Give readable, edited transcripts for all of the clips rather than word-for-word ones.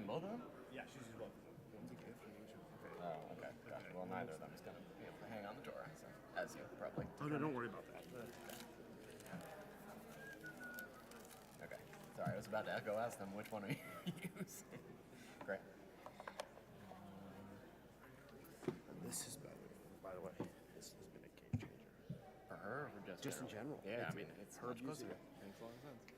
Both of them? Yeah, she's using both of them. One's a gift and one's okay. Oh, okay. Gotcha. Well, neither of them is going to be able to hang on the door, so, as you probably. Oh, no, don't worry about that. Okay. Sorry, I was about to ask them which one are you using. Great. This is, by the way, this has been a game changer. For her or for Just in general. Yeah, I mean, it's her much closer. using it. Makes a lot of sense.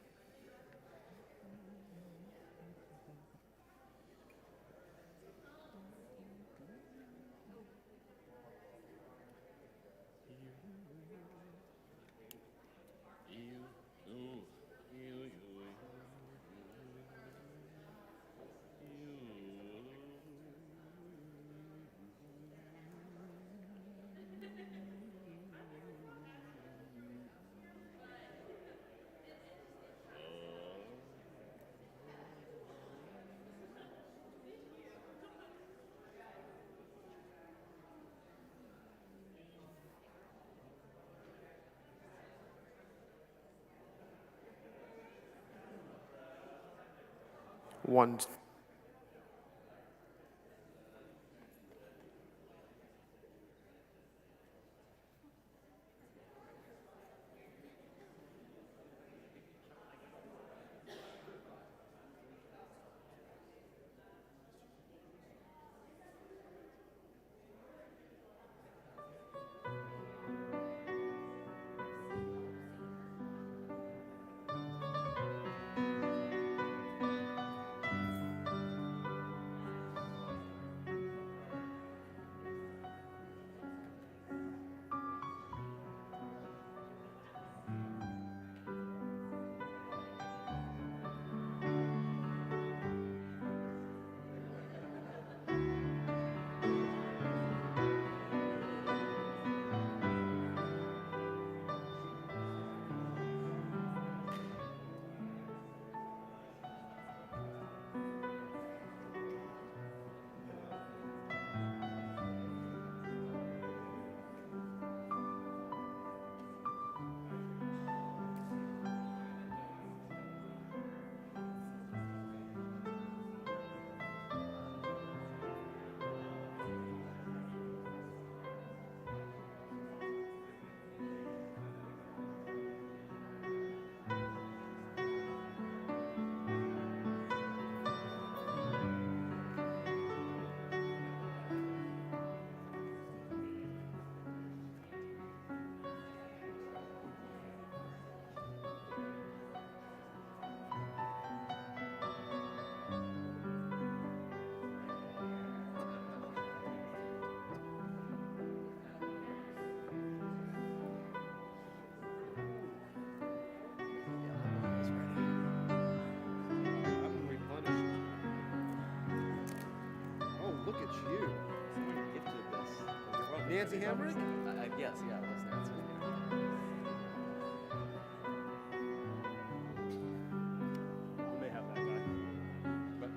One. Nancy Hamrick? Yes, yeah, it was Nancy. We may have that guy. But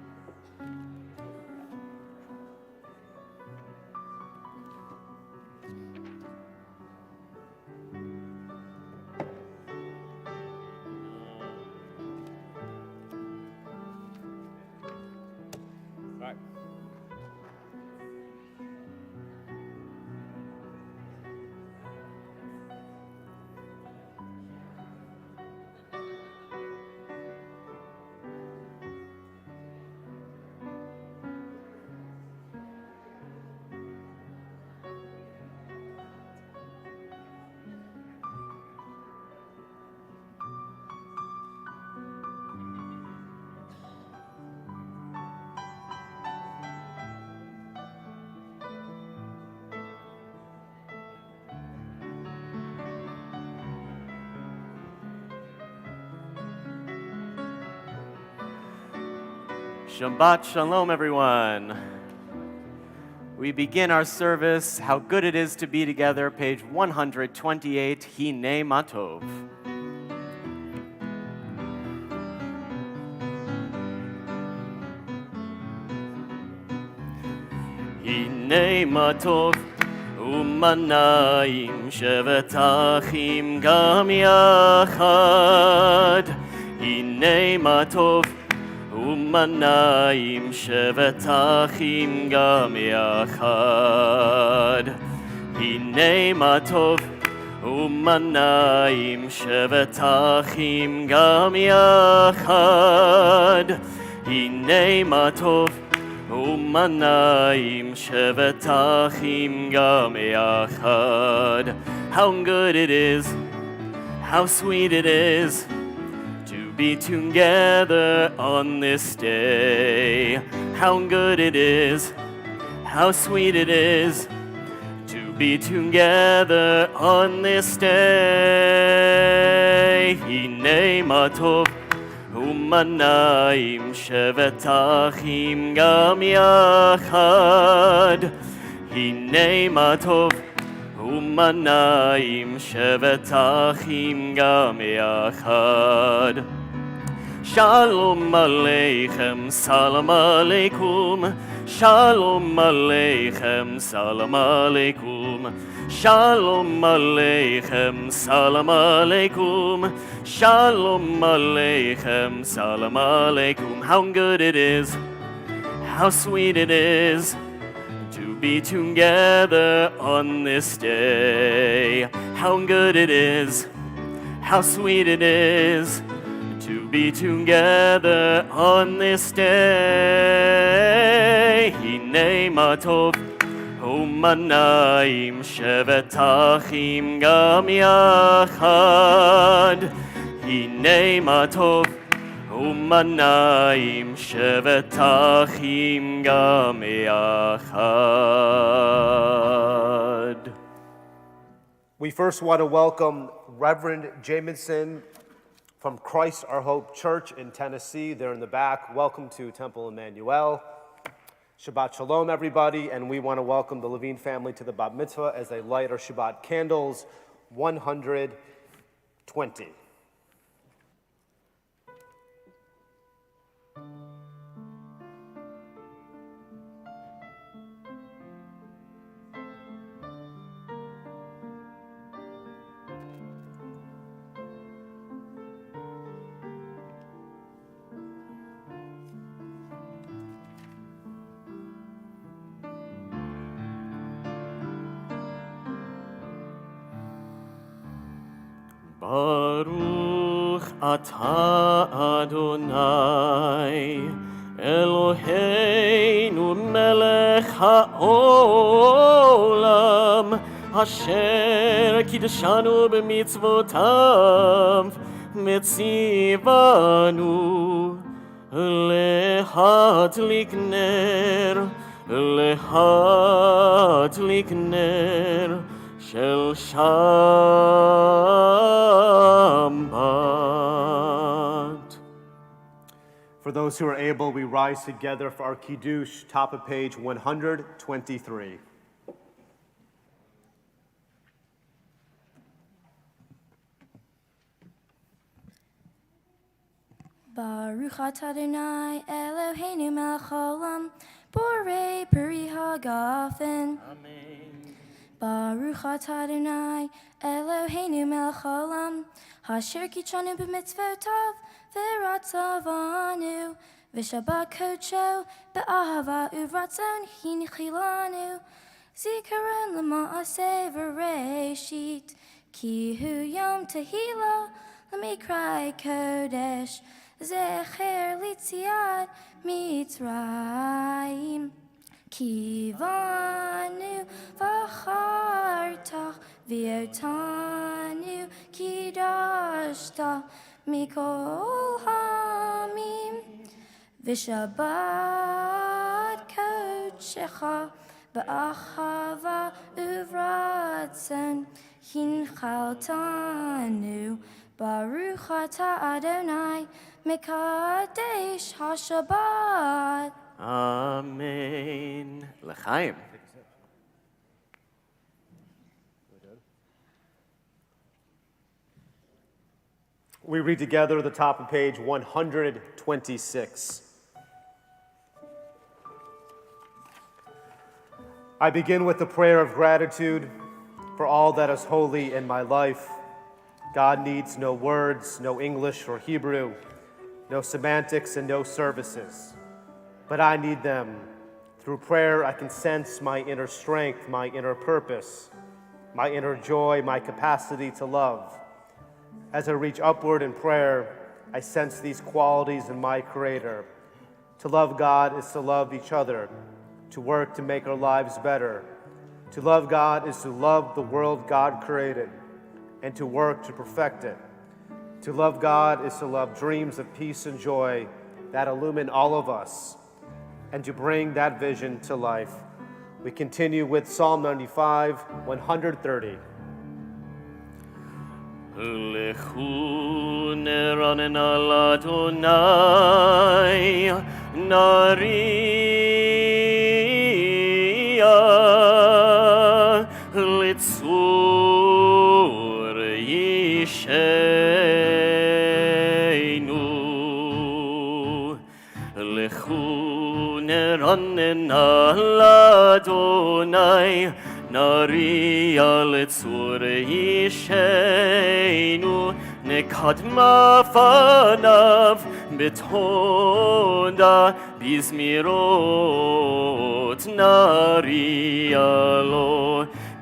right. Shabbat Shalom, everyone. We begin our service, How Good It Is to Be Together, page 128, Hine Matov. Hine Matov, Umanayim Shevet Achim Gam Yachad. Hine Matov, Umanayim Shevet Achim Gam Yachad. Hine Matov, Umanayim Shevet Achim Gam Yachad. Hine Matov, Umanayim Shevet Achim Gam Yachad. How good it is, how sweet it is to be together on this day. How good it is, how sweet it is to be together on this day. Hine Matov, Umanayim Shevet Achim Gam Yachad. Hine Matov, Umanayim Shevet Achim Gam Yachad. Shalom Aleichem, Salam Aleikum. Shalom Aleichem, Salam Aleikum. Shalom Aleichem, Salam Aleikum. Shalom Aleichem, Salam Aleikum. How good it is, how sweet it is to be together on this day. How good it is, how sweet it is to be together on this day. Hine Matov, Umanayim Shevet Achim Gam Yachad. Hine Matov, Umanayim Shevet Achim Gam Yachad. We first want to welcome Reverend Jamison from Christ Our Hope Church in Tennessee. They're in the back. Welcome to Temple Emanu-El. Shabbat Shalom, everybody, and we want to welcome the Levine family to the Bat Mitzvah as they light our Shabbat candles 120. Baruch atah Adonai Eloheinu melech haolam asher kiddushanu b'mitzvotav metzivanu lehadlik ner Shel Shabbat. For those who are able, we rise together for our Kiddush, top of page 123. Baruch atah Adonai Eloheinu melech haolam borei peri hagafen. Amen. Baruch atah Adonai Eloheinu melech haolam asher kitshanu b'mitzvotav v'ratzavanu V'Shabbat kodsho be'ahava uvratzon hinchilanu zikaron l'ma'aseh v'reishit ki hu yom tehila l'mikrai kodesh zecher litziat mitzrayim kivanu v'chartach v'yotanu kidashta mikol hamim V'Shabbat kodshecha ba'achava uvratzon hinchaltanu Baruch atah Adonai mekadesh haShabbat. Amen. L'chaim. We read together at the top of page 126. I begin with a prayer of gratitude for all that is holy in my life. God needs no words, no English or Hebrew, no semantics and no services. But I need them. Through prayer, I can sense my inner strength, my inner purpose, my inner joy, my capacity to love. As I reach upward in prayer, I sense these qualities in my Creator. To love God is to love each other, to work to make our lives better. To love God is to love the world God created and to work to perfect it. To love God is to love dreams of peace and joy that illumine all of us and to bring that vision to life. We continue with Psalm 95, 130. Lechu neranen al Adonai, nariya litzur yisheinu. Lechu neranen al Adonai, nariya litzur yisheinu. Nekadma fanav betonda bizmirot nariya lo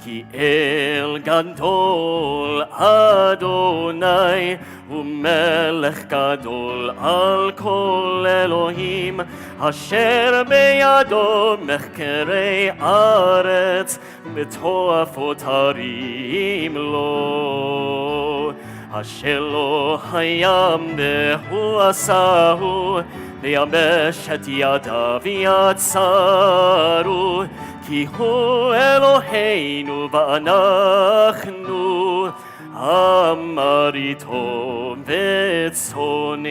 ki el gadol Adonai umelech gadol al kol Elohim asher beyado mechkerei aretz betoafot harim lo asher lo hayam behu asahu ויבש את ידיו יצרו כי הוא אלוהינו ואנחנו אמר איתו וצאן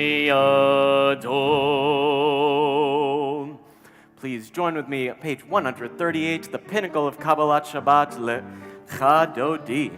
ידו. Please join with me at page 138, the pinnacle of Kabbalat Shabbat, Lechadodi.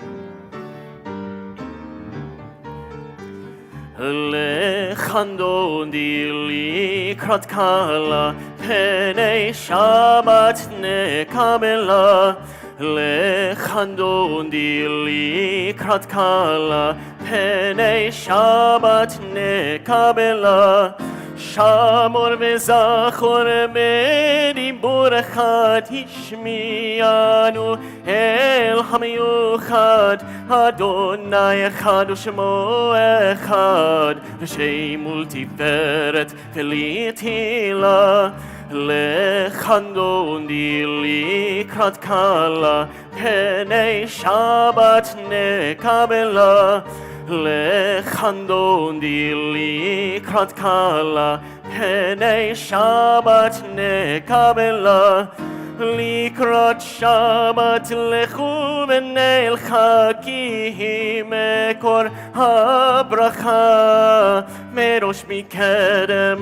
Lechandodi likrat kala penei Shabbat nekabela. Lechandodi likrat kala penei Shabbat nekabela. Shamor וזכור בדיבור אחד השמיענו אל המיוחד אדוני אחד ושמו אחד ושם ולתפארת ולתהילה לחנדוני לקראת קלה פני שבת נקבלה לחנדוני לקראת קלה פני שבת נקבלה לקראת שבת לכו ונלכה כי היא מקור הברכה מראש מקדם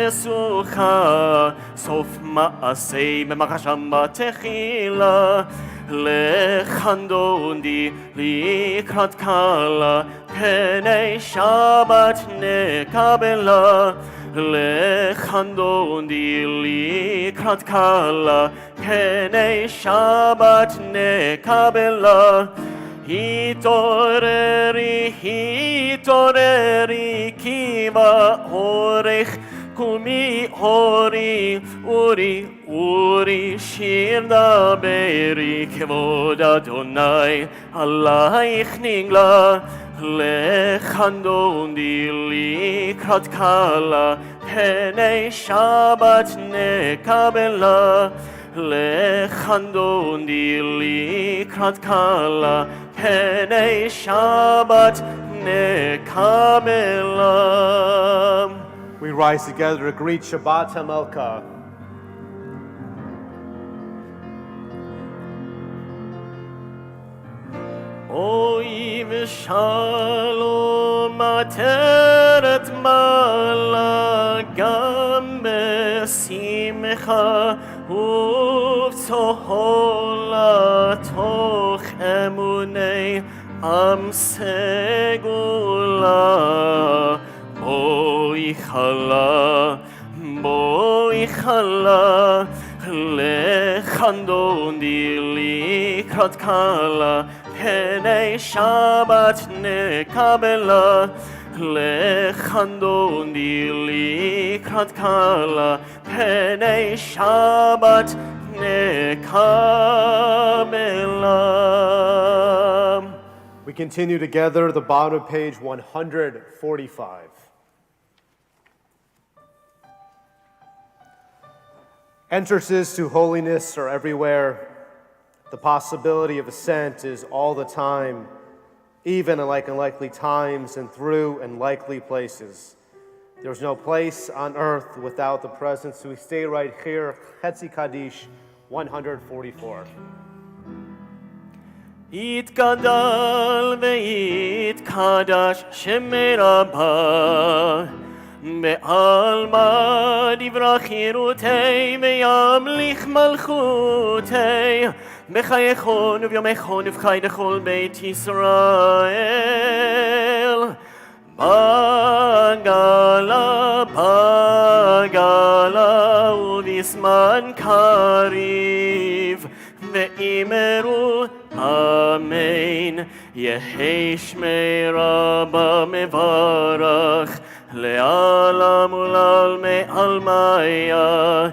נסוכה סוף מעשה במחר שבת תחילה לחנדוני לקראת קלה פני שבת נקבלה לחנדוני לקראת קלה פני שבת נקבלה התעוררי התעוררי כי באורך קומי אורי אורי אורי שיר דברי כבוד אדוני עלייך נגלה לכנדון די לקראת קלה פני שבת נקבלה לכנדון די לקראת קלה פני שבת נקבלה. We rise together to greet Shabbat Hamelka. Oy v'shalom ateret mala gam besimcha uv'tzohola toch emunei am segula boi chala lechandon di likrat kala Penei Shabbat nekabela lechandon di likrat kala Penei Shabbat nekabela. We continue together the bottom of page 145. Entrances to holiness are everywhere. The possibility of ascent is all the time, even in unlikely times and through unlikely places. There's no place on earth without the presence. So we stay right here, Chetzi Kaddish 144. יתגדל ויתקדש שמי רבה בעלמא דברה חירותי וימליך מלכותי בחייכון וביומכון ובחי לכל בית ישראל בגלה בגלה ובזמן קריב ואמרו אמן יהי שמי רבה מברך לעולם ולעלמי עלמיה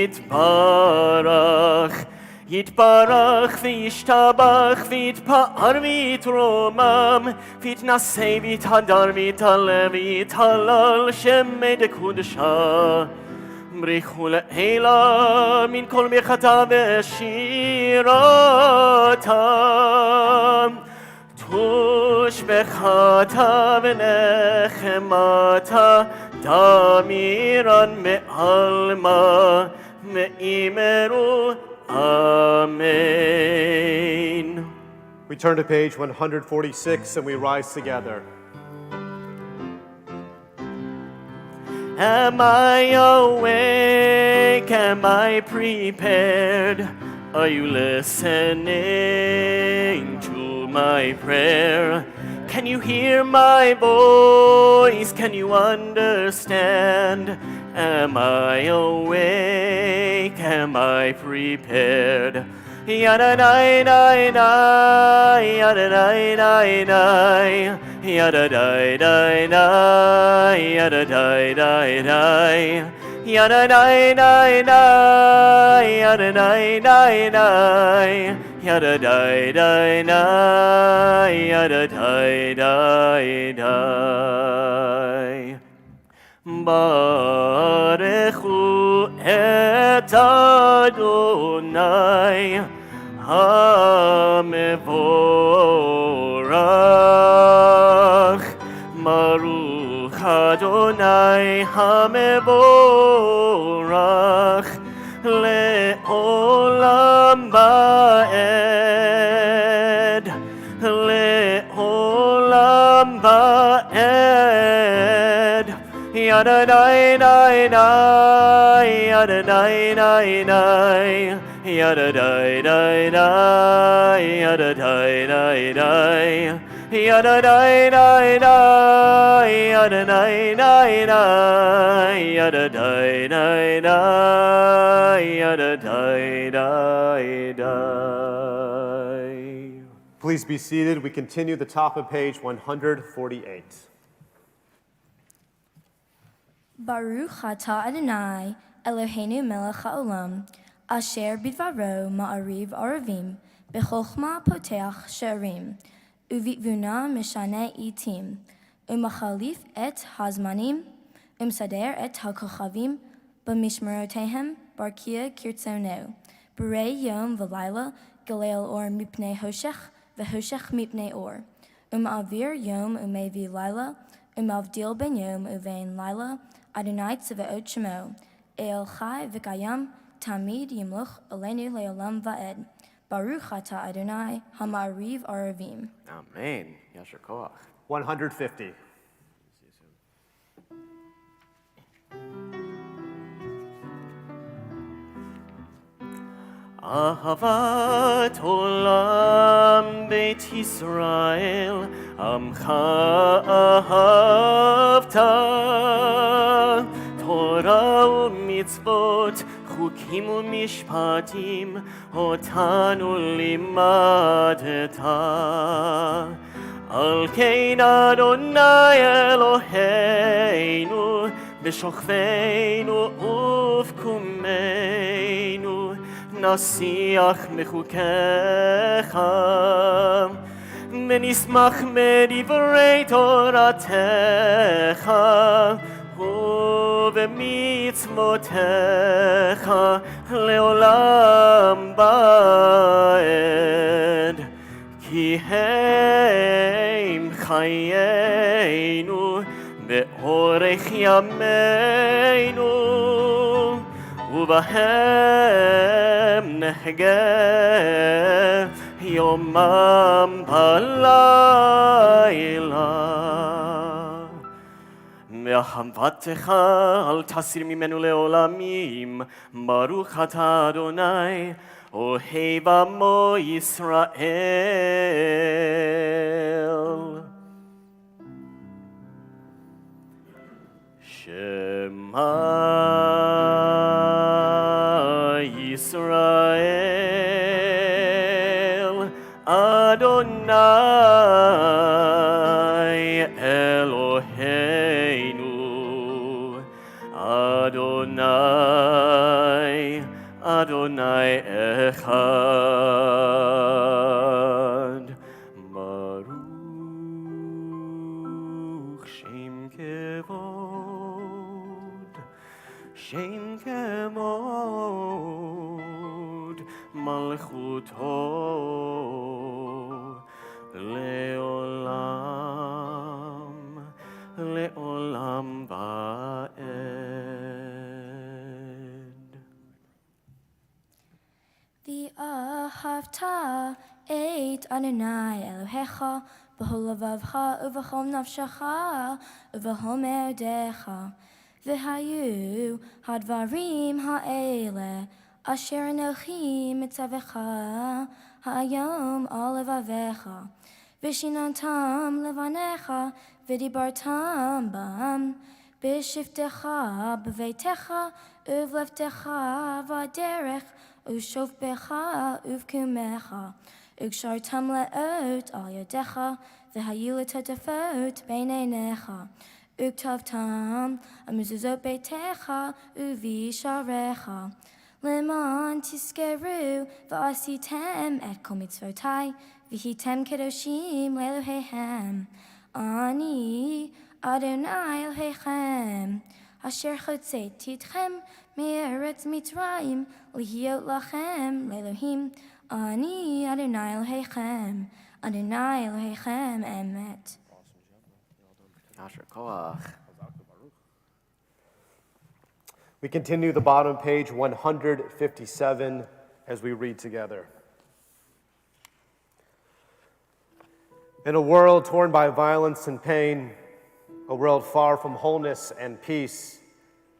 יתברך יתברך וישתבח ויתפאר ויתרומם ויתנשא ויתהדר ויתעלה ויתהלל שמי דקודשה בריחו לעילה מן כל ברכתה ושירתה תושבחתה ונחמתה דמירן מעלמה ואמרו Amen. We turn to page 146 and we rise together. Am I awake? Am I prepared? Are you listening to my prayer? Can you hear my voice? Can you understand? Am I awake? Am I prepared? Yada-dai-dai-dai, yada-dai-dai-dai, yada-dai-dai-dai, yada-dai-dai-dai, yada-dai-dai-dai, yada-dai-dai-dai, yada-dai-dai-dai, yada-dai-dai-dai. Barechu et Adonai HaMevorach Baruch Adonai HaMevorach Le'olam ba'ed Le'olam ba'ed Yada-dai-dai-dai, yada-dai-dai-dai, yada-dai-dai-dai, yada-dai-dai-dai, yada-dai-dai-dai, yada-dai-dai-dai, yada-dai-dai-dai, yada-dai-dai-dai. Please be seated. We continue the top of page 148. Baruch atah Adonai, Eloheinu melech haolam, asher bidvaro ma'ariv aravim, b'chochma poteach she'arim, uvitvuna mishane itim, umachalif et hazmanim, umsader et hakochavim, b'mishmerotehem, barkia kirtzono, b'rei yom v'layla, galel or mipnei hoshech, v'hoshech mipnei or, avir yom umevi layla, avdil ben yom uvein layla, Adonai tzvaot shemo, El chai v'kayam, tamid yimluch olenu le'olam va'ed. Baruch atah Adonai, hama'ariv aravim. Amen. Yasher koach. 150. Ahavat olam beit Yisrael, amcha ahavta, Torah u'mitzvot, chukim u'mishpatim, otanu limadeta. Al kein Adonai Eloheinu, b'shochveinu uvkumeinu, nasiach mechukecha, v'nismach medivrei Toratecha, ובמצוותיך לעולם בעד, כי הם חיינו באורך ימינו, ובהם נחגה יומם בלילה. מאהבתך אל תסיר ממנו לעולמים, ברוך אתה אדוני, אוהב עמו ישראל. שמע ישראל, אדוני אלוהינו, אדוני, אדוני אחד. ברוך שם כבוד, שם כבוד, מלכותו לעולם, לעולם ועד. ואהבת את אדוני אלוהיך בכל לבבך ובכל נפשך ובכל מאודיך. והיו הדברים האלה אשר אנוכי מצווך היום על לבביך, ושיננתם לבניך ודיברתם בם בשבתך בביתך ובלבתך בדרך ושופך ובקומך, וקשרתם לאות על ידיך, והיו לטוטפות בין עיניך, וכתבתם על מזוזות ביתך ובשעריך, למען תזכרו ועשיתם את כל מצוותי, והייתם קדושים לאלוהיהם. אני אדוני אלוהיכם, אשר הוצאתי אתכם מארץ מצרים, להיות לכם לאלוהים. אני אדוני אלוהיכם, אדוני אלוהיכם אמת. Yasher koach. We continue the bottom page 157 as we read together. In a world torn by violence and pain, a world far from wholeness and peace,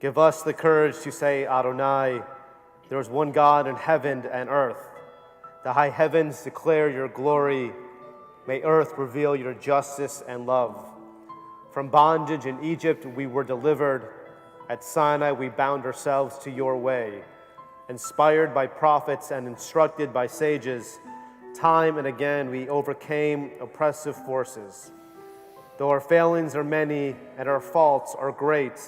give us the courage to say, Adonai, there is one God in heaven and earth. The high heavens declare your glory. May earth reveal your justice and love. From bondage in Egypt we were delivered. At Sinai we bound ourselves to your way. Inspired by prophets and instructed by sages, time and again we overcame oppressive forces. Though our failings are many and our faults are great,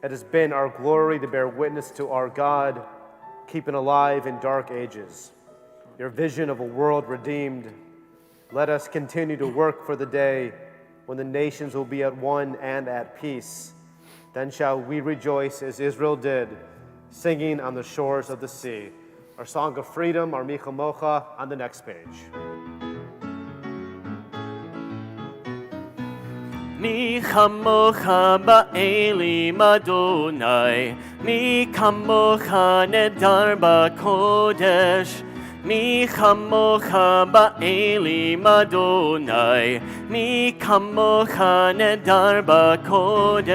It has been our glory to bear witness to our God, keeping alive in dark ages. Your vision of a world redeemed. Let us continue to work for the day when the nations will be at one and at peace. Then shall we rejoice as Israel did, singing on the shores of the sea. Our song of freedom, our Micha Mocha, on the next page. Mi chamocha ba'elim Adonai, mi kamocha nedar ba'kodesh, mi chamocha ba'elim Adonai, mi kamocha nedar ba'kodesh.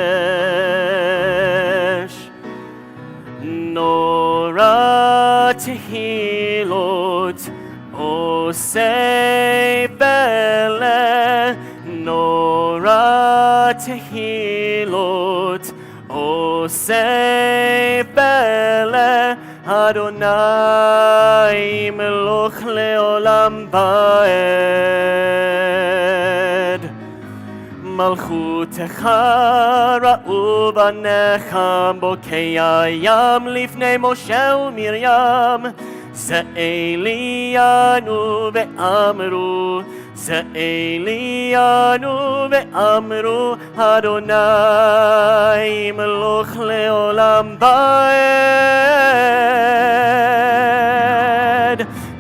Nora tehilot, osei bele, Nora tehilot, osei bele, Adonai meloch leolam ba'ed. Malchutecha ra'u banecha bokei hayam lifnei Moshe u'Miriam, Ze'eliyanu ve'amru, Ze'eliyanu ve'amru, Adonai meloch leolam ba'ed.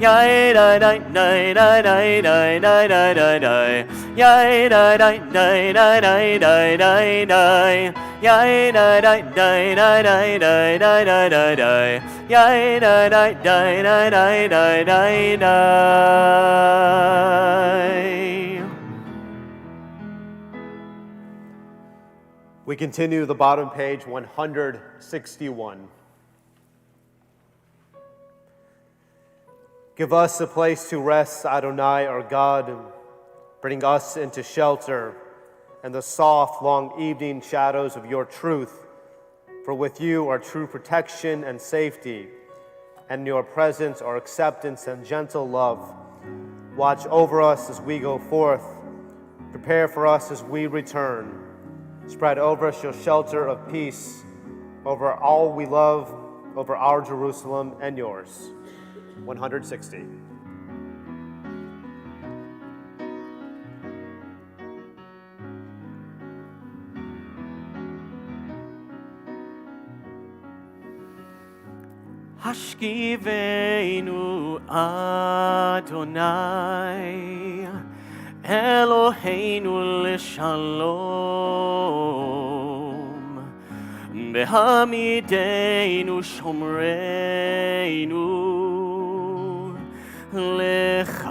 Yai dai dai dai dai dai dai dai dai dai dai. Yai dai dai dai dai dai dai dai dai. Yai dai dai dai dai dai dai dai dai dai dai. Yai dai dai dai dai dai dai dai dai. We continue the bottom page, 161. Give us a place to rest, Adonai, our God. Bring us into shelter and the soft, long evening shadows of your truth. For with you are true protection and safety, and in your presence are acceptance and gentle love. Watch over us as we go forth. Prepare for us as we return. Spread over us your shelter of peace, over all we love, over our Jerusalem and yours. 160. Hashkivenu Adonai, Eloheinu l'shalom, Behamideinu shomreinu l'chaim.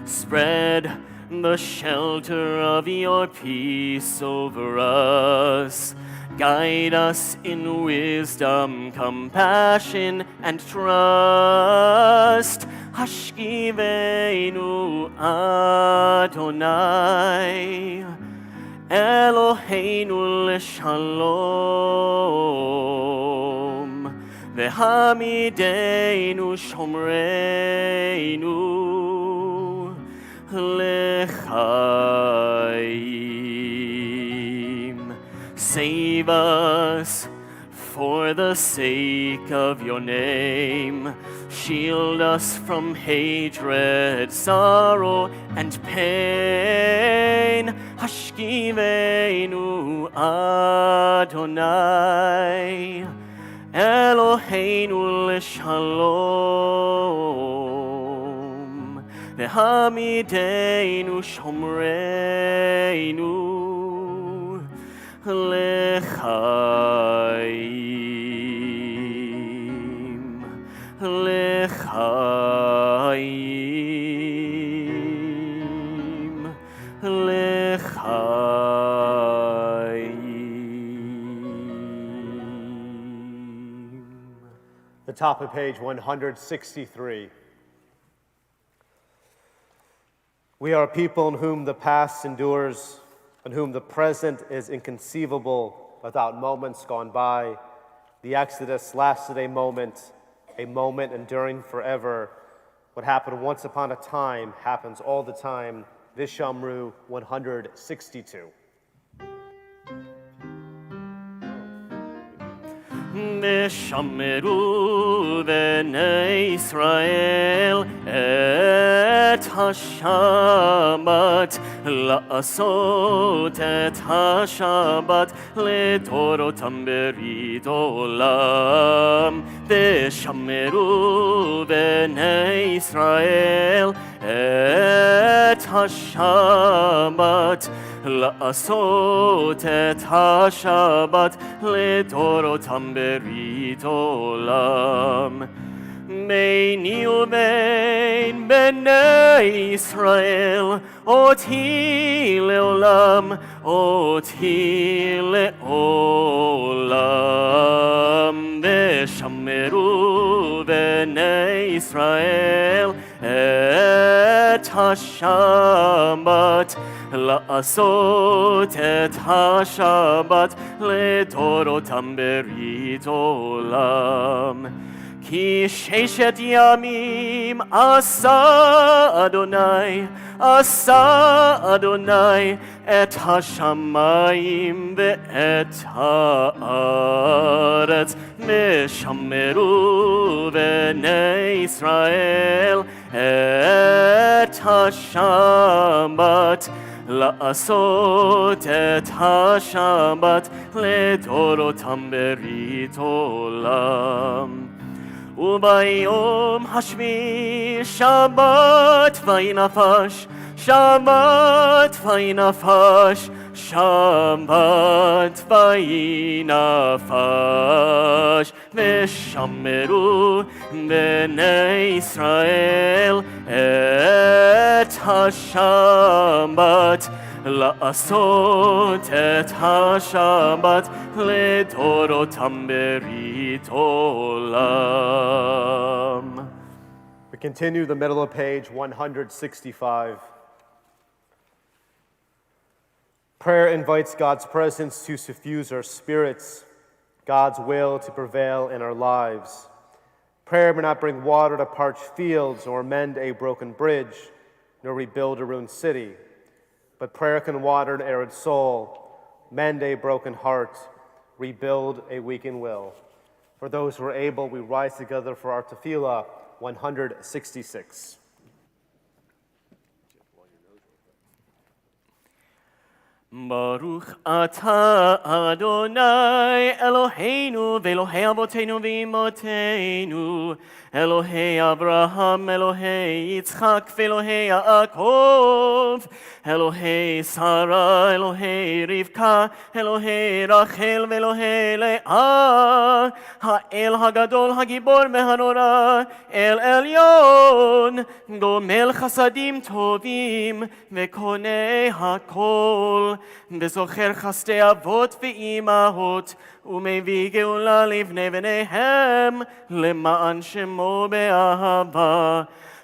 Spread the shelter of your peace over us. Guide us in wisdom, compassion, and trust. Hashkivenu Adonai, Eloheinu l'shalom, V'hamideinu shomreinu l'chaim. Save us for the sake of your name. Shield us from hatred, sorrow, and pain. Hashkivenu Adonai, Eloheinu l'shalom, V'hamideinu shomreinu l'chaim, l'chaim, l'chaim. The top of page 163. We are a people in whom the past endures, in whom the present is inconceivable without moments gone by. The Exodus lasted a moment enduring forever. What happened once upon a time happens all the time. Vishamru 162. ושמרו בני ישראל את השבת, לעשות את השבת לדורותם ברית עולם. ושמרו בני ישראל את השבת, לעשות את השבת לדורותם ברית עולם. ביני ובין בני ישראל אותי לעולם, אותי לעולם. ושמרו בני ישראל את השבת, לעשות את השבת לדורותם ברית עולם. כי ששת ימים עשה אדוני את השמיים ואת הארץ. ושמרו בני ישראל את השבת, לעשות את השבת לדורותם ברית עולם. וביום השביעי שבת וינפש, שבת וינפש, שבת וינפש. ושמרו בני ישראל את השבת, לעשות את השבת לדורותם ברית עולם. We continue the middle of page 165. Prayer invites God's presence to suffuse our spirits, God's will to prevail in our lives. Prayer may not bring water to parched fields or mend a broken bridge, nor rebuild a ruined city. But prayer can water an arid soul, mend a broken heart, rebuild a weakened will. For those who are able, we rise together for our tefillah 166. Baruch atah Adonai Eloheinu ve'Elohei Avotenu ve'Imotenu, Elohei Abraham, Elohei Yitzchak ve'Elohei Yaakov, Elohei Sarah, Elohei Rivka, Elohei Rachel ve'Elohei Leah, Ha'el Hagadol Hagibor ve'Hanora, El Elyon, Gomel Chasadim Tovim ve'Konei Hakol, וזוכר חסדי אבות ואימהות, ומביא גאולה לבני בניהם, למען שמו באהבה.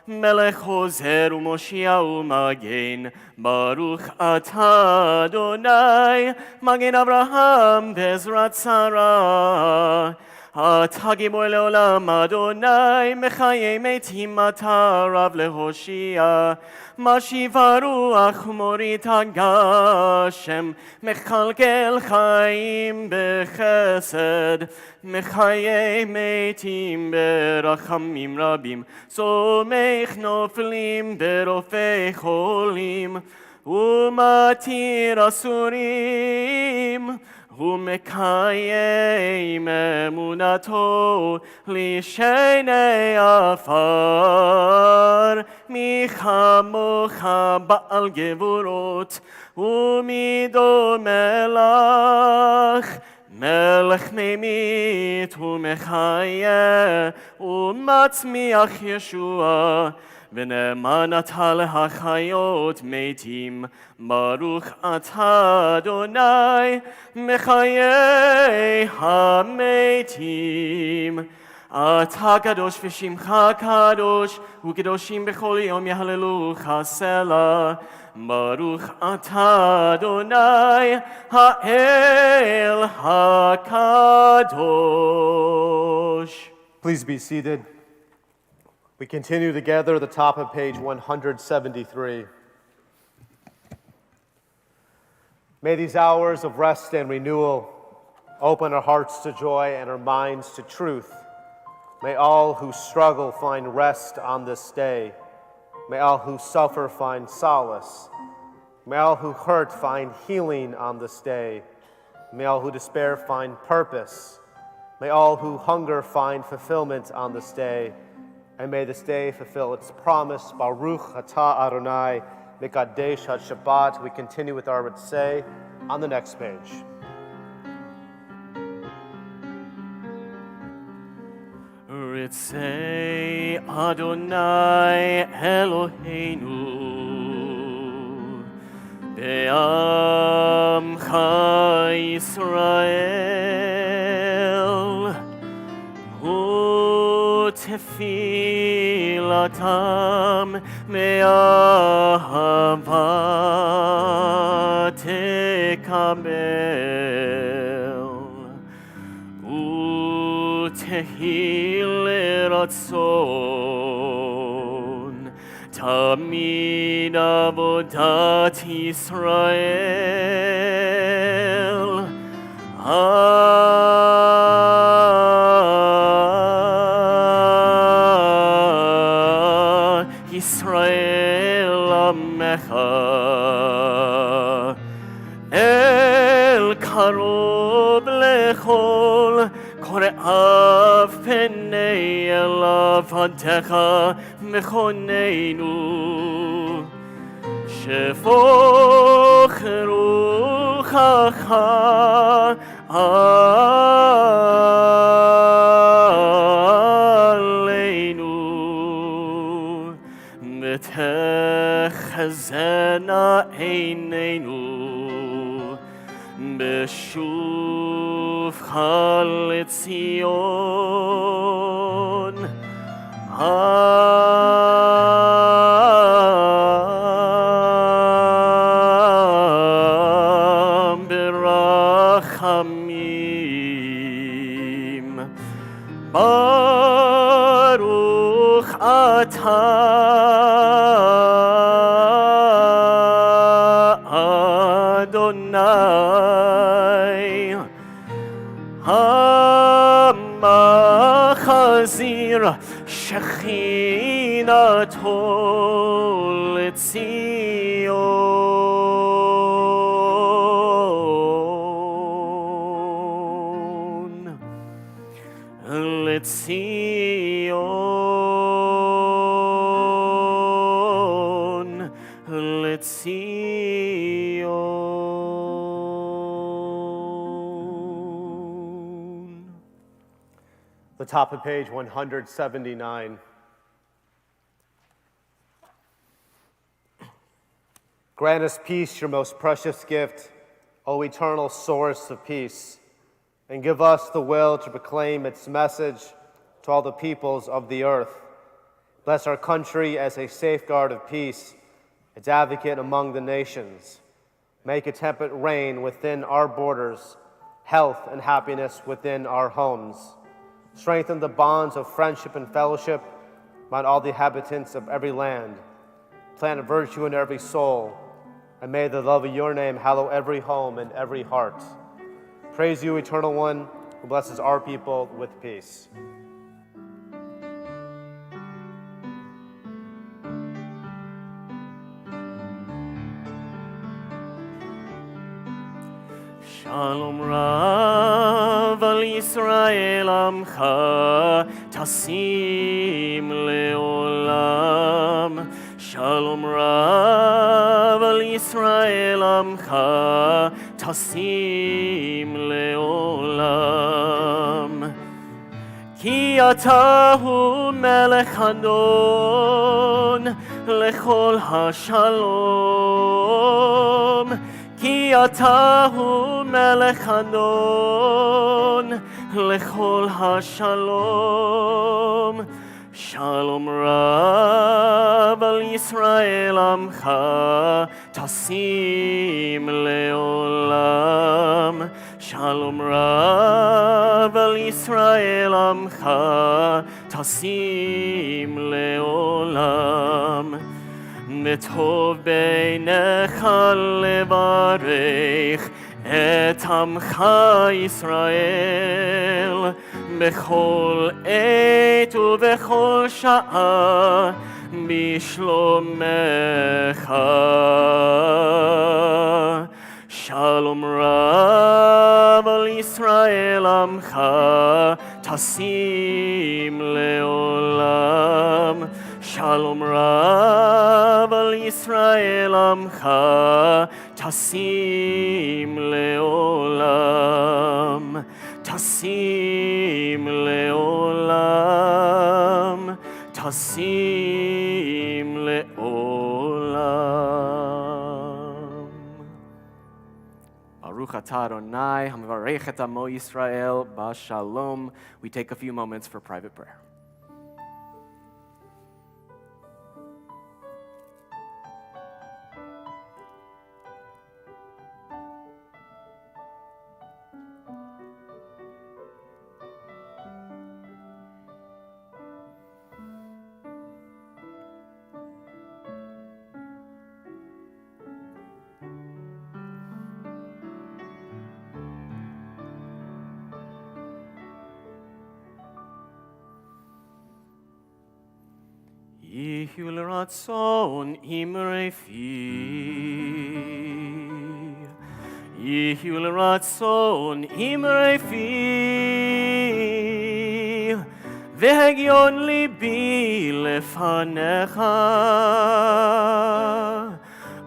מלך עוזר ומושיע ומגן, ברוך אתה אדוני, מגן אברהם בעזרת שרה. אתה גיבור לעולם אדוני, מחיי מתים אתה רב להושיע. משיב הרוח ומוריד הגשם, מכלכל חיים בחסד, מחיי מתים ברחמים רבים, סומך נופלים ברופאי חולים, ומתיר אסורים, ומקיים אמונתו לשני עפר. מי כמוך בעל גבורות ומידו מלך, מלך ממית ומחיה ומצמיח ישוע, ונאמן אתה להחיות מתים. ברוך אתה אדוני מחיי המתים. אתה קדוש ושמך קדוש, וקדושים בכל יום יהללוך סלה. ברוך אתה אדוני האל הקדוש. Please be seated. We continue together at the top of page 173. May these hours of rest and renewal Open our hearts to joy and our minds to truth. May all who struggle find rest on this day. May all who suffer find solace. May all who hurt find healing on this day. May all who despair find purpose. May all who hunger find fulfillment on this day. And may this day fulfill its promise. Baruch atah Adonai mekadesh Shabbat. We continue with our Ritzeh on the next page. Ritzeh Adonai Eloheinu Be'amcha Yisrael U'tefilatam me'ahava tekabel Tehil ratzon tamid avodat Yisrael Yisrael amecha el karov lechol Kore'av penei elav hadecha mechoneinu shefoch ruchacha aleinu metechazena eineinu B'shuvcha leTzion B'rachamim Baruch atah Adonai Hamachazir Shechinato LeTzion LeTzion The top of page 179. Grant us peace, your most precious gift, O eternal source of peace, and give us the will to proclaim its message to all the peoples of the earth. Bless our country as a safeguard of peace, its advocate among the nations. Make a temperate reign within our borders, health and happiness within our homes. Strengthen the bonds of friendship and fellowship among all the inhabitants of every land. Plant virtue in every soul, and may the love of your name hallow every home and every heart. Praise you, Eternal One, who blesses our people with peace. Shalom Rav al Yisrael Amcha Tasim Leolam Shalom Rav al Yisrael Amcha Tasim Leolam Ki atahu melech Adon lechol hashalom Ki atahu melech Adon lechol hashalom Shalom Rav al Yisrael Amcha Tasim Leolam Shalom Rav al Yisrael Amcha Tasim Leolam Metov beinecha levarech את עמך ישראל בכל עת ובכל שעה בשלומך. שלום רב על ישראל עמך תשים לעולם. שלום רב על ישראל עמך תשים לעולם. תשים לעולם. תשים לעולם. Baruch atah Adonai, hamavarech et amo Yisrael, b'shalom. We take a few moments for private prayer. Yihu l'ratzon imrei fi. Yihu l'ratzon imrei fi. V'hegion libi lefanecha.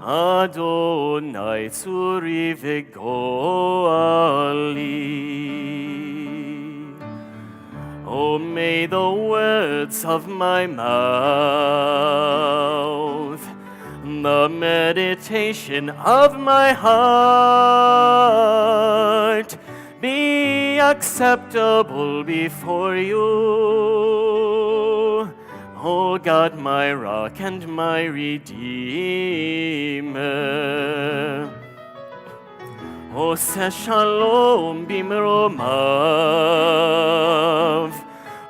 Adonai tzuri v'goali. Oh, may the words of my mouth, the meditation of my heart be acceptable before you. Oh God, my rock and my redeemer. Oseh shalom bimromav,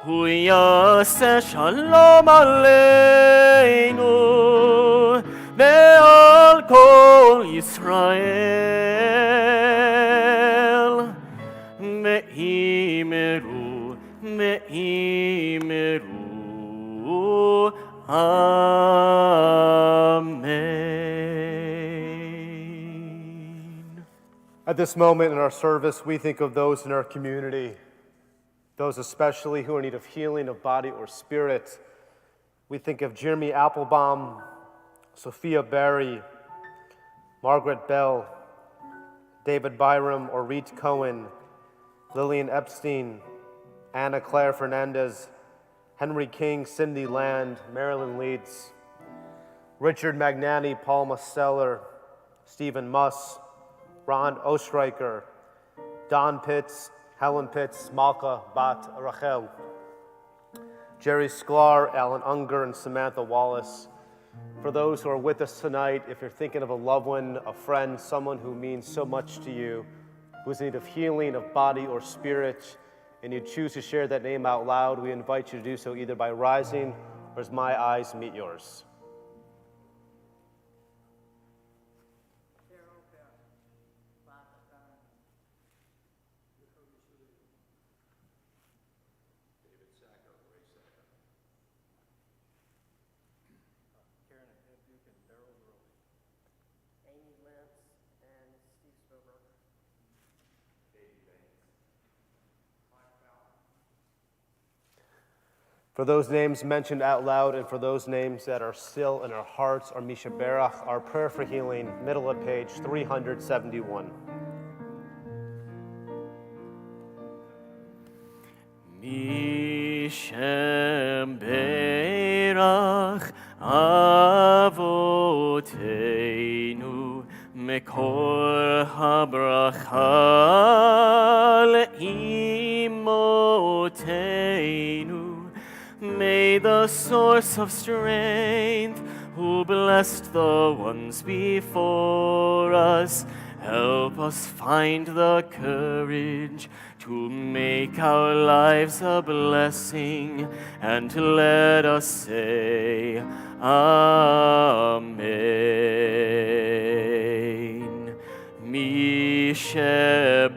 hu yaseh shalom aleinu, ve'al kol Yisrael, ve'imeru, ve'imeru, amen. At this moment in our service, we think of those in our community, those especially who are in need of healing of body or spirit. We think of Jeremy Applebaum, Sophia Berry, Margaret Bell, David Byram or Reed Cohen, Lillian Epstein, Anna Claire Fernandez, Henry King, Cindy Land, Marilyn Leeds, Richard Magnani, Paul Musteller, Stephen Muss, Ron Ostreicher, Don Pitts, Helen Pitts, Malka Bat Rachel, Jerry Sklar, Alan Unger, and Samantha Wallace. For those who are with us tonight, if you're thinking of a loved one, a friend, someone who means so much to you, who's in need of healing of body or spirit, and you choose to share that name out loud, we invite you to do so either by rising or as my eyes meet yours. For those names mentioned out loud and for those names that are still in our hearts, our Misha Berach, our prayer for healing, middle of page 371. Mishem Berach Avoteinu Mekor HaBracha Le'imoteinu. May the source of strength, who blessed the ones before us, help us find the courage to make our lives a blessing, and to let us say, Amen. sheberach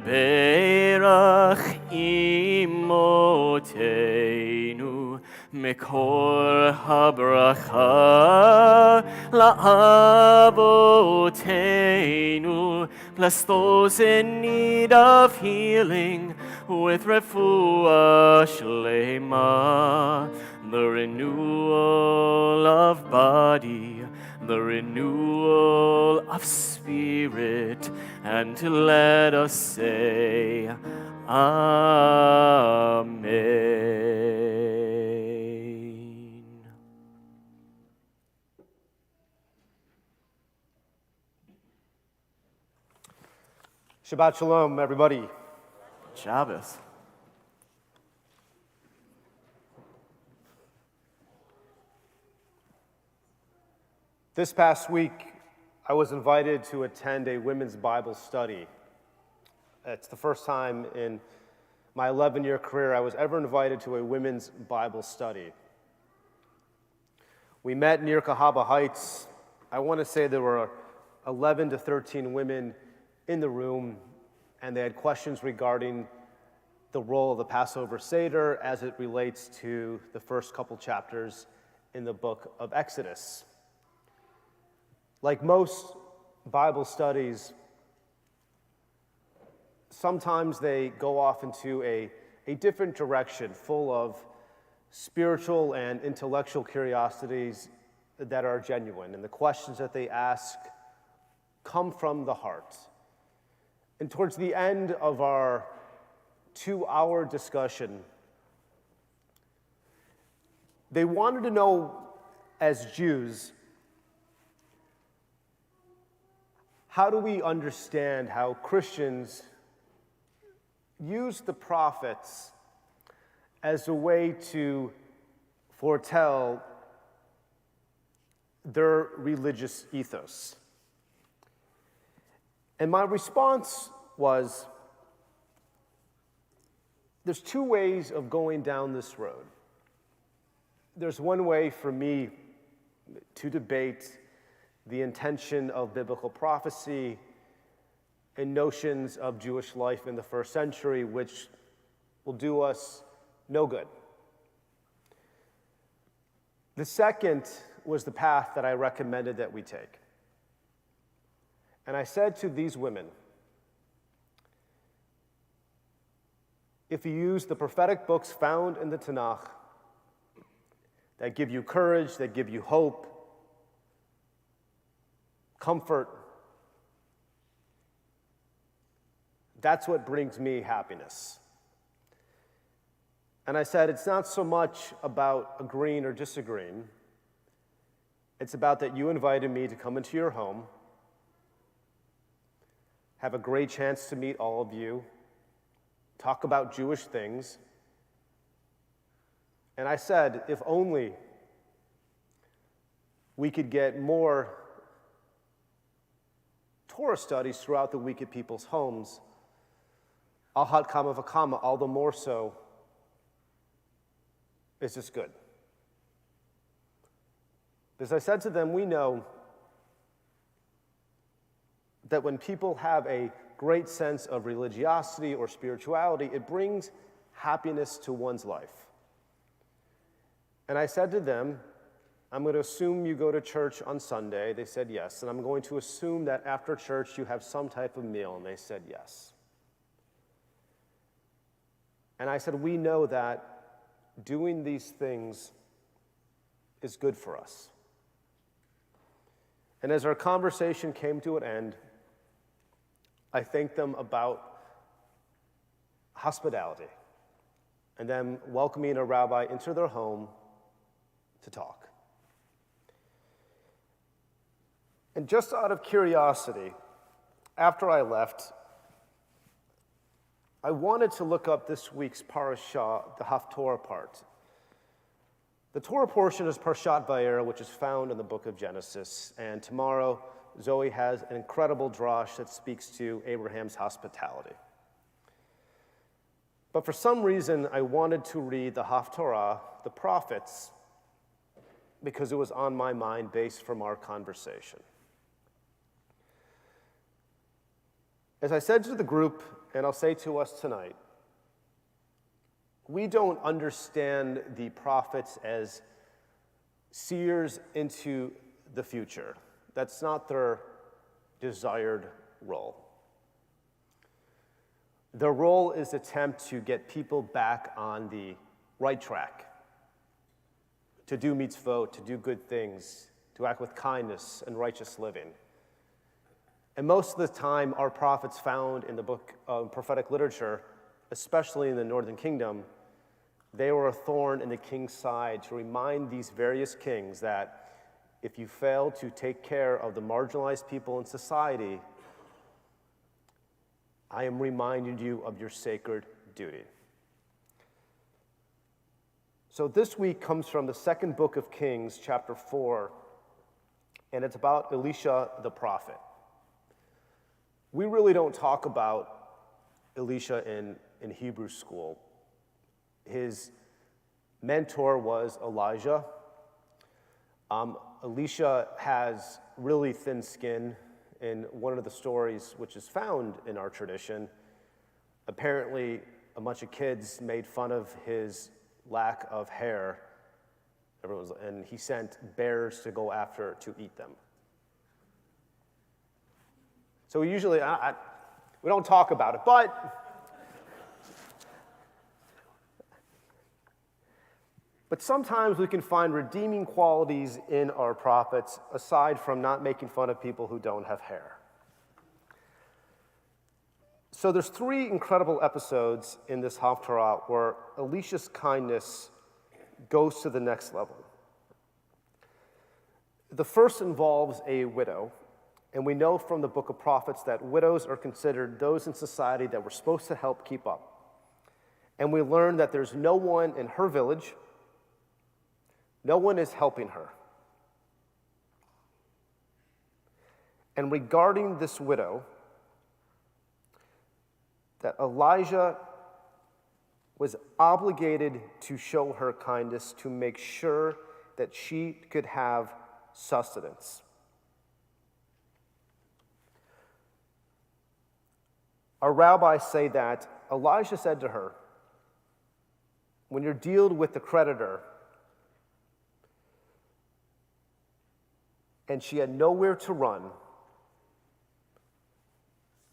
imotenu mekor habracha la'avotenu. Bless those in need of healing with refuah shlema, the renewal of body, the renewal of spirit, and to let us say, Amen. Shabbat Shalom, everybody. Shabbos. This past week, I was invited to attend a women's Bible study. It's the first time in my 11-year career I was ever invited to a women's Bible study. We met near Cahaba Heights. I want to say there were 11 to 13 women in the room, and they had questions regarding the role of the Passover Seder as it relates to the first couple chapters in the book of Exodus. Like most Bible studies, sometimes they go off into a different direction, full of spiritual and intellectual curiosities that are genuine, and the questions that they ask come from the heart. And towards the end of our 2-hour discussion, they wanted to know, as Jews, how do we understand how Christians use the prophets as a way to foretell their religious ethos? And my response was, there's two ways of going down this road. There's one way for me to debate the intention of biblical prophecy and notions of Jewish life in the first century, which will do us no good. The second was the path that I recommended that we take. And I said to these women, if you use the prophetic books found in the Tanakh that give you courage, that give you hope, comfort, that's what brings me happiness. And I said, it's not so much about agreeing or disagreeing. It's about that you invited me to come into your home, have a great chance to meet all of you, talk about Jewish things. And I said, if only we could get more Torah studies throughout the week at people's homes, Ahat Kama V'Kama, all the more so, is this good. As I said to them, we know that when people have a great sense of religiosity or spirituality, it brings happiness to one's life. And I said to them, I'm going to assume you go to church on Sunday. They said yes. And I'm going to assume that after church you have some type of meal. And they said yes. And I said, we know that doing these things is good for us. And as our conversation came to an end, I thanked them about hospitality and them welcoming a rabbi into their home to talk. And just out of curiosity, after I left, I wanted to look up this week's parashah, the Haftorah part. The Torah portion is Parshat Vayera, which is found in the book of Genesis. And tomorrow, Zoe has an incredible drash that speaks to Abraham's hospitality. But for some reason, I wanted to read the Haftorah, the prophets, because it was on my mind based from our conversation. As I said to the group, and I'll say to us tonight, we don't understand the prophets as seers into the future. That's not their desired role. Their role is to attempt to get people back on the right track, to do mitzvot, to do good things, to act with kindness and righteous living. And most of the time, our prophets found in the book of prophetic literature, especially in the northern kingdom, they were a thorn in the king's side to remind these various kings that if you fail to take care of the marginalized people in society, I am reminding you of your sacred duty. So this week comes from the second book of Kings, chapter 4, and it's about Elisha the prophet. We really don't talk about Elisha in Hebrew school. His mentor was Elijah. Elisha has really thin skin. In one of the stories, which is found in our tradition, apparently a bunch of kids made fun of his lack of hair, and he sent bears to go after to eat them. So we usually, we don't talk about it, but sometimes we can find redeeming qualities in our prophets, aside from not making fun of people who don't have hair. So there's 3 incredible episodes in this Haftarah where Elisha's kindness goes to the next level. The first involves a widow, and we know from the book of prophets that widows are considered those in society that we're supposed to help keep up. And we learn that there's no one in her village, no one is helping her. And regarding this widow, that Elijah was obligated to show her kindness to make sure that she could have sustenance. Our rabbis say that Elijah said to her, when you're dealing with the creditor, and she had nowhere to run,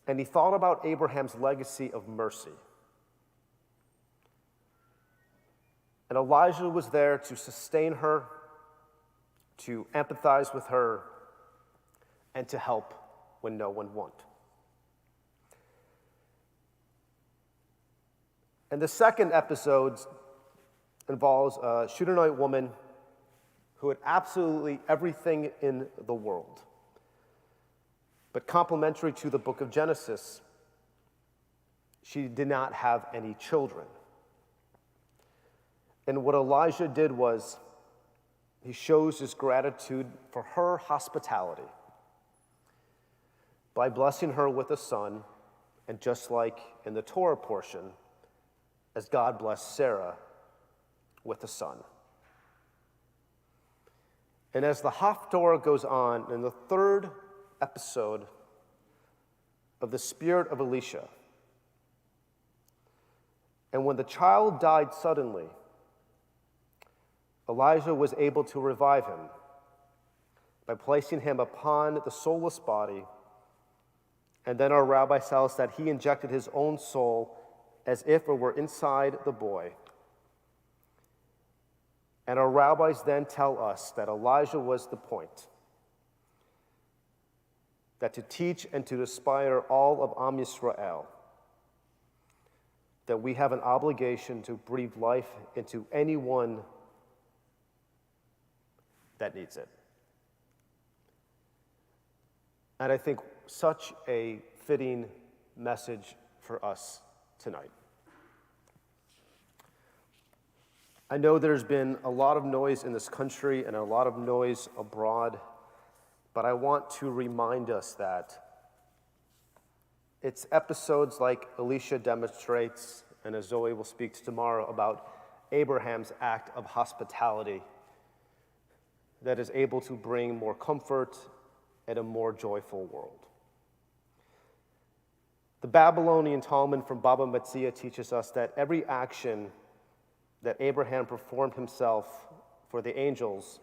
and he thought about Abraham's legacy of mercy. And Elijah was there to sustain her, to empathize with her, and to help when no one would. And the second episode involves a Shunamite woman who had absolutely everything in the world. But complementary to the book of Genesis, she did not have any children. And what Elijah did was, he shows his gratitude for her hospitality by blessing her with a son, and just like in the Torah portion, as God blessed Sarah with a son. And as the Haftarah goes on, in the third episode of the spirit of Elisha, and when the child died suddenly, Elijah was able to revive him by placing him upon the soulless body, and then our rabbi tells us that he injected his own soul as if it were inside the boy. And our rabbis then tell us that Elijah was the point, that to teach and to inspire all of Am Yisrael, that we have an obligation to breathe life into anyone that needs it. And I think such a fitting message for us tonight. I know there's been a lot of noise in this country and a lot of noise abroad, but I want to remind us that it's episodes like Elisha demonstrates, and as Zoe will speak tomorrow, about Abraham's act of hospitality that is able to bring more comfort and a more joyful world. The Babylonian Talmud from Baba Metzia teaches us that every action that Abraham performed himself for the angels,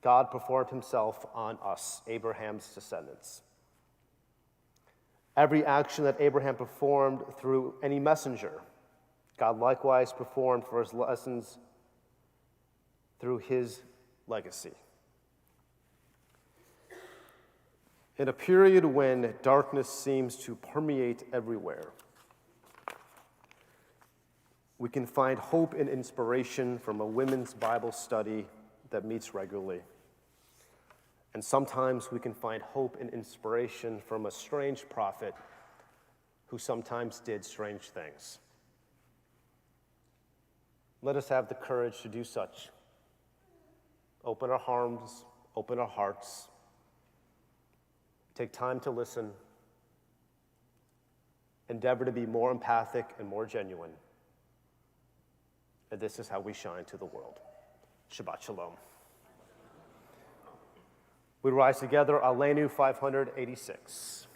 God performed himself on us, Abraham's descendants. Every action that Abraham performed through any messenger, God likewise performed for his lessons through his legacy. In a period when darkness seems to permeate everywhere, we can find hope and inspiration from a women's Bible study that meets regularly. And sometimes we can find hope and inspiration from a strange prophet who sometimes did strange things. Let us have the courage to do such. Open our arms, open our hearts. Take time to listen. Endeavor to be more empathic and more genuine. And this is how we shine to the world. Shabbat Shalom. We rise together, Aleinu 586.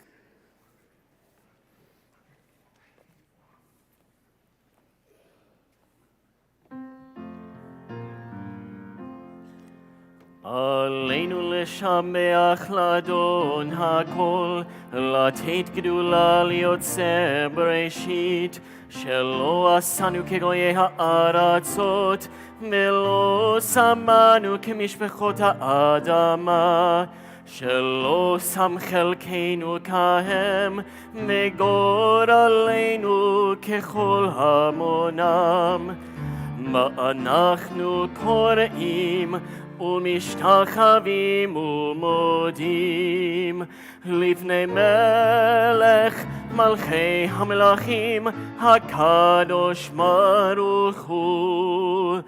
עלינו לשבח לאדון הכל, לתת גדולה ליוצר בראשית, שלא עשנו כגויי הארצות, ולא שמנו כמשפחות האדמה, שלא שם חלקנו כהם, וגורלנו ככל המונם. מה אנחנו קוראים ומשתחווים ומודים לפני מלך מלכי המלכים הקדוש ברוך הוא.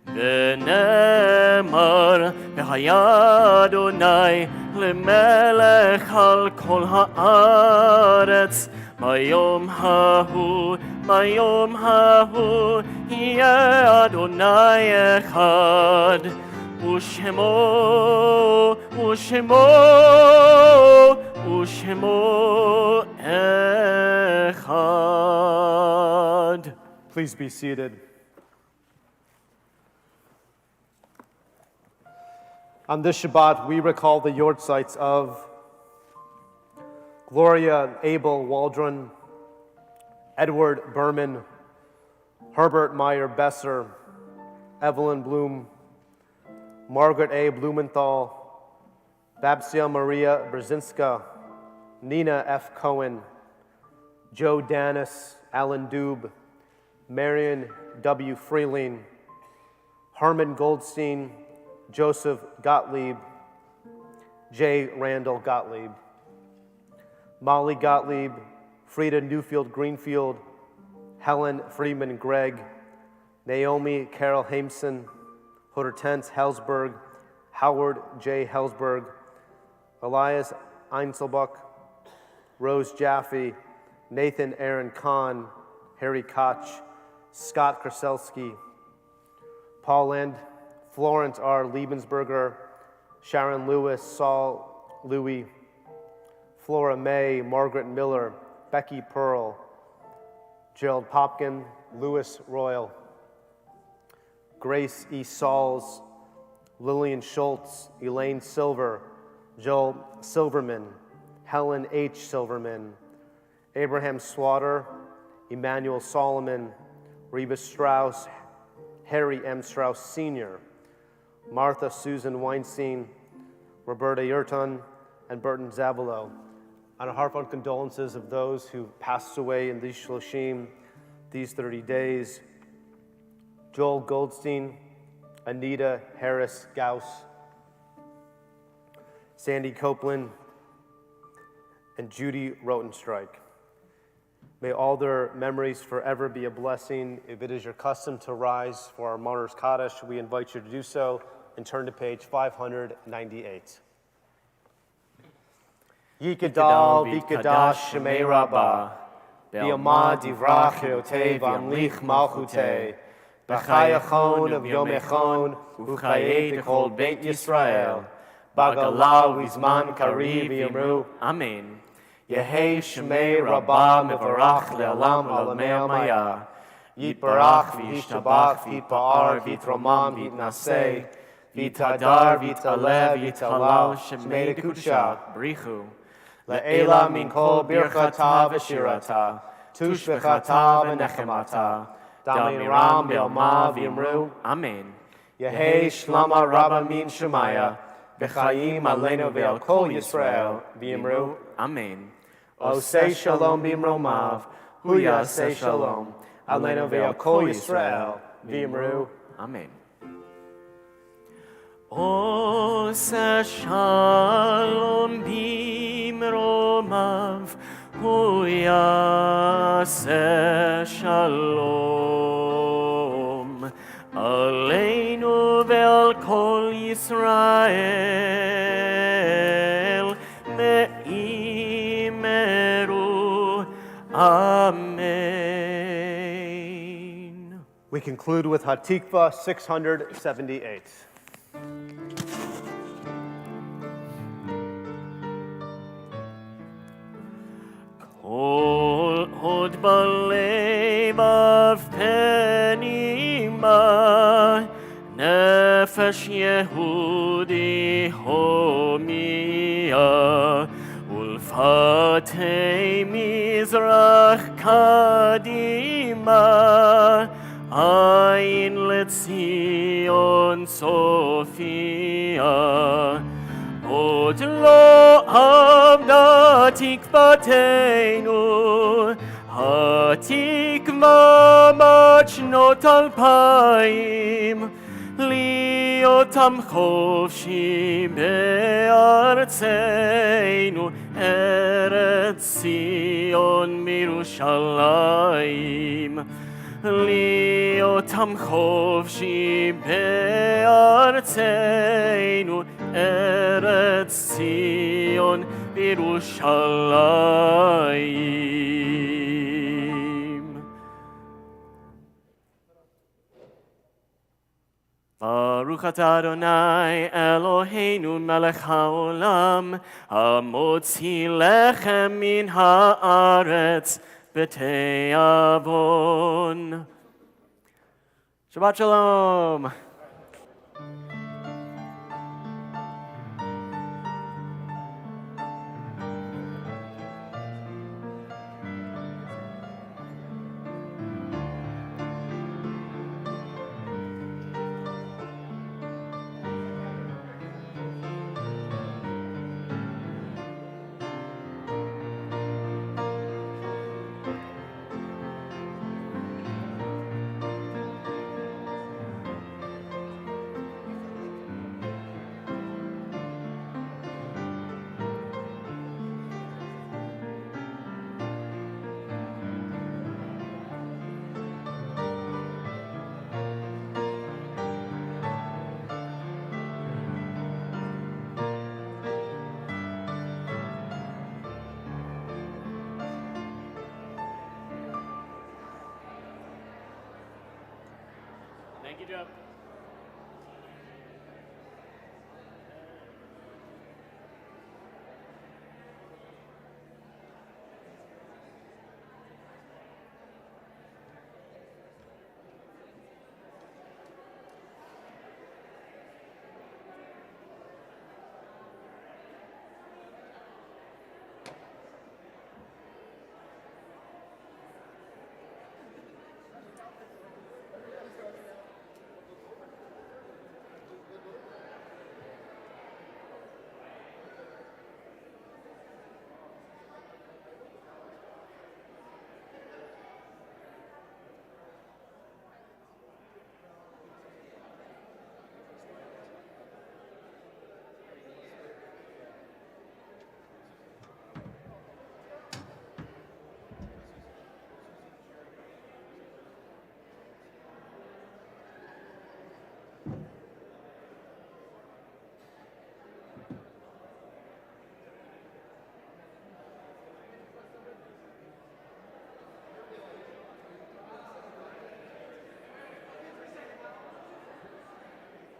ונאמר והיה אדוני למלך על כל הארץ ביום ההוא יהיה אדוני אחד ושמו אחד. Please be seated. On this Shabbat, we recall the yortzites of Gloria Abel Waldron, Edward Berman, Herbert Meyer Besser, Evelyn Bloom, Margaret A. Blumenthal, Babsia Maria Brzezinska, Nina F. Cohen, Joe Danis, Alan Dube, Marion W. Freeling, Herman Goldstein, Joseph Gottlieb, J. Randall Gottlieb, Molly Gottlieb, Frida Newfield Greenfield, Helen Freeman Gregg, Naomi Carol Hameson, Hortense Helsberg, Howard J. Helsberg, Elias Einzelbuck, Rose Jaffe, Nathan Aaron Kahn, Harry Koch, Scott Kraselsky, Paul Land, Florence R. Liebensberger, Sharon Lewis, Saul Louis, Flora May, Margaret Miller, Becky Pearl, Gerald Popkin, Louis Royal, Grace E. Sauls, Lillian Schultz, Elaine Silver, Joel Silverman, Helen H. Silverman, Abraham Slaughter, Emmanuel Solomon, Reba Strauss, Harry M. Strauss Sr., Martha Susan Weinstein, Roberta Yurton, and Burton Zavolo. On a heartfelt condolences of those who passed away in these Shloshim, these 30 days, Joel Goldstein, Anita Harris Gauss, Sandy Copeland, and Judy Rotenstreich. May all their memories forever be a blessing. If it is your custom to rise for our Martyrs Kaddish, we invite you to do so and turn to page 598. Yikadal v'kadash shemei rabbah, v'yamad divrach chirotei v'amlich malchutei, b'chayachon of yom echon, u'chayei d'chol beit Yisrael, b'gala v'zman kariv v'yamru. Amen. Yehei Shmei Rabbah Mevarach Le'olam Alamei Maya. Yitbarach v'yishtabach v'yitpa'ar v'yitromam v'yitnaseh v'yitadar v'yitaleh v'yitalal Shmei Kedusha. Brichu. Le'ela min kol birchata v'shirata tushbechata v'nechemata damiram b'yoma v'yimru. Amen. Yehei Shlama Rabba min Shemaya v'chayim aleinu ve'al kol Yisrael v'yimru. Amen. Osei shalom b'imromav hu yaseh shalom aleinu ve'al kol Yisrael v'yimru. Amen. Ose shalom bimromav hu yaseh shalom aleinu ve'al kol Yisrael ve'imeru. Amen. We conclude with Hatikva 678. Kol od balevav penima nefesh Yehudi homia ulfatei mizrach kadima ayin letzion Sophia. Od lo amna tikvatenu, hatikva machnot alpaim, liotam chofshi be'artzeinu, Eretz Zion mirushalayim. Liotam chofshi be'artzeinu, Eretz Zion Yerushalayim. Baruch atah Adonai Eloheinu melech haolam, hamotzi lechem min haaretz b'te'avon. Shabbat shalom. Thank you, Jeff.